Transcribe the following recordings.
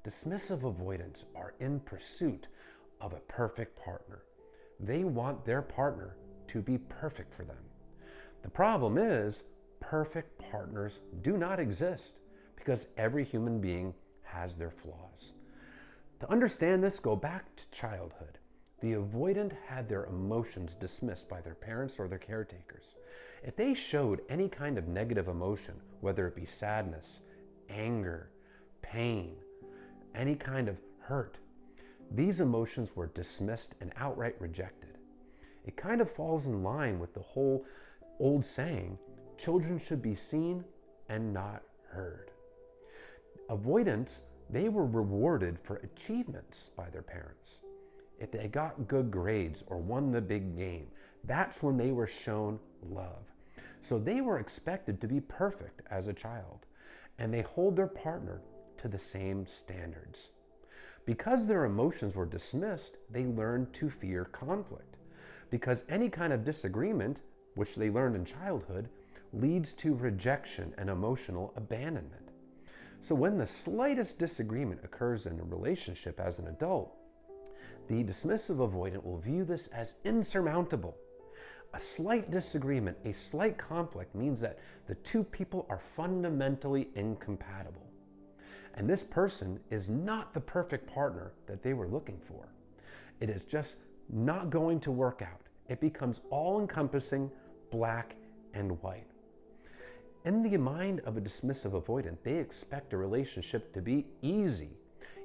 Dismissive avoidants are in pursuit of a perfect partner. They want their partner to be perfect for them. The problem is, perfect partners do not exist because every human being has their flaws. To understand this, go back to childhood. The avoidant had their emotions dismissed by their parents or their caretakers. If they showed any kind of negative emotion, whether it be sadness, anger, pain, any kind of hurt, these emotions were dismissed and outright rejected. It kind of falls in line with the whole old saying, children should be seen and not heard. Avoidants, they were rewarded for achievements by their parents. If they got good grades or won the big game, that's when they were shown love. So they were expected to be perfect as a child, and they hold their partner to the same standards. Because their emotions were dismissed, they learned to fear conflict. Because any kind of disagreement, which they learned in childhood, leads to rejection and emotional abandonment. So when the slightest disagreement occurs in a relationship as an adult, the dismissive avoidant will view this as insurmountable. A slight disagreement, a slight conflict means that the two people are fundamentally incompatible. And this person is not the perfect partner that they were looking for. It is just not going to work out. It becomes all-encompassing, black and white. In the mind of a dismissive avoidant, they expect a relationship to be easy.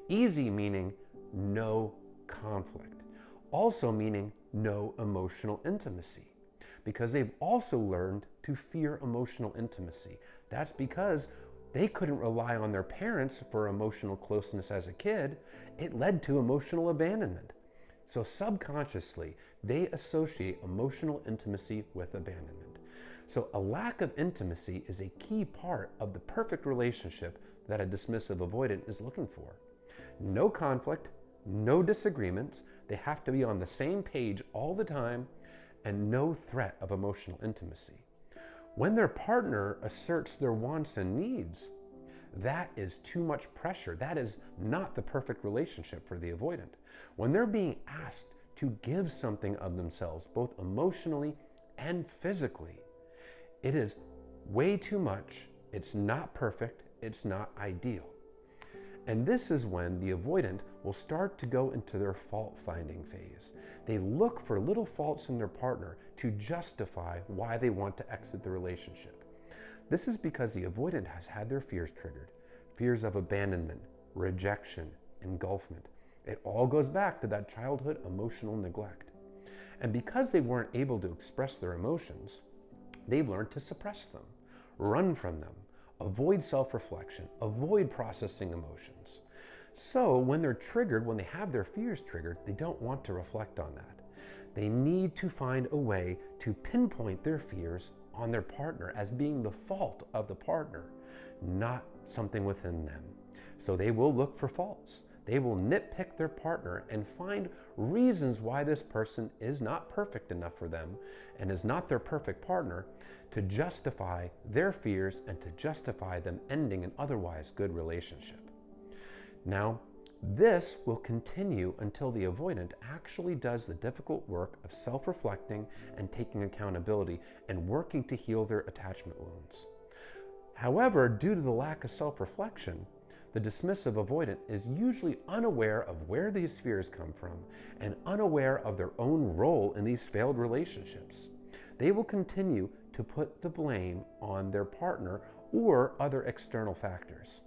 Easy meaning no conflict. Also meaning no emotional intimacy. Because they've also learned to fear emotional intimacy. That's because they couldn't rely on their parents for emotional closeness as a kid. It led to emotional abandonment. So subconsciously, they associate emotional intimacy with abandonment. So a lack of intimacy is a key part of the perfect relationship that a dismissive avoidant is looking for. No conflict, no disagreements, they have to be on the same page all the time, and no threat of emotional intimacy. When their partner asserts their wants and needs, that is too much pressure. That is not the perfect relationship for the avoidant. When they're being asked to give something of themselves, both emotionally and physically, it is way too much. It's not perfect. It's not ideal. And this is when the avoidant will start to go into their fault-finding phase. They look for little faults in their partner to justify why they want to exit the relationship. This is because the avoidant has had their fears triggered. Fears of abandonment, rejection, engulfment. It all goes back to that childhood emotional neglect. And because they weren't able to express their emotions, they learned to suppress them, run from them, avoid self-reflection, avoid processing emotions. So when they're triggered, when they have their fears triggered, they don't want to reflect on that. They need to find a way to pinpoint their fears on their partner as being the fault of the partner, not something within them. So they will look for faults. They will nitpick their partner and find reasons why this person is not perfect enough for them and is not their perfect partner to justify their fears and to justify them ending an otherwise good relationship. Now, this will continue until the avoidant actually does the difficult work of self-reflecting and taking accountability and working to heal their attachment wounds. However, due to the lack of self-reflection, the dismissive avoidant is usually unaware of where these fears come from and unaware of their own role in these failed relationships. They will continue to put the blame on their partner or other external factors.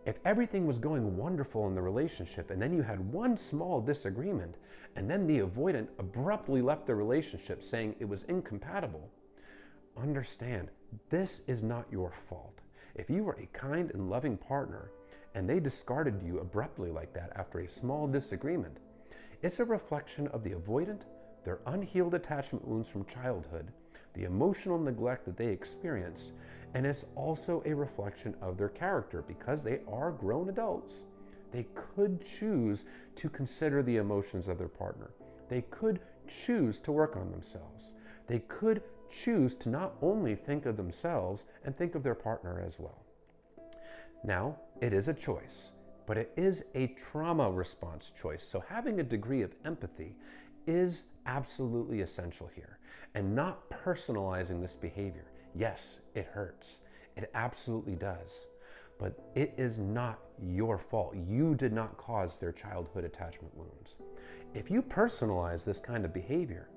If everything was going wonderful in the relationship and then you had one small disagreement and then the avoidant abruptly left the relationship saying it was incompatible, understand, this is not your fault. If you were a kind and loving partner and they discarded you abruptly like that after a small disagreement, it's a reflection of the avoidant, their unhealed attachment wounds from childhood, the emotional neglect that they experienced, and it's also a reflection of their character because they are grown adults. They could choose to consider the emotions of their partner. They could choose to work on themselves. They could choose to not only think of themselves and think of their partner as well. Now, it is a choice. but it is a trauma response choice. So having a degree of empathy is absolutely essential here, and not personalizing this behavior. Yes, it hurts. It absolutely does. But it is not your fault. You did not cause their childhood attachment wounds. If you personalize this kind of behavior,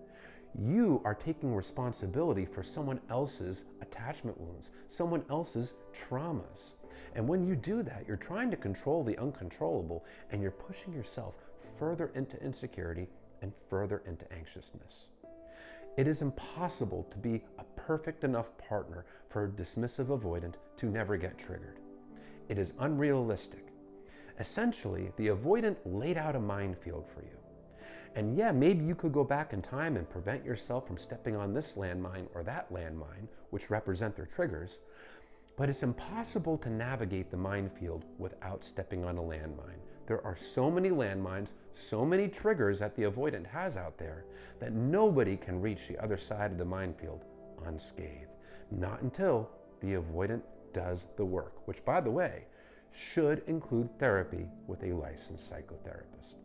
you are taking responsibility for someone else's attachment wounds, someone else's traumas. And when you do that, you're trying to control the uncontrollable, and you're pushing yourself further into insecurity and further into anxiousness. It is impossible to be a perfect enough partner for a dismissive avoidant to never get triggered. It is unrealistic. Essentially, the avoidant laid out a minefield for you. And yeah, maybe you could go back in time and prevent yourself from stepping on this landmine or that landmine, which represent their triggers, but it's impossible to navigate the minefield without stepping on a landmine. There are so many landmines, so many triggers that the avoidant has out there that nobody can reach the other side of the minefield unscathed. Not until the avoidant does the work, which, by the way, should include therapy with a licensed psychotherapist.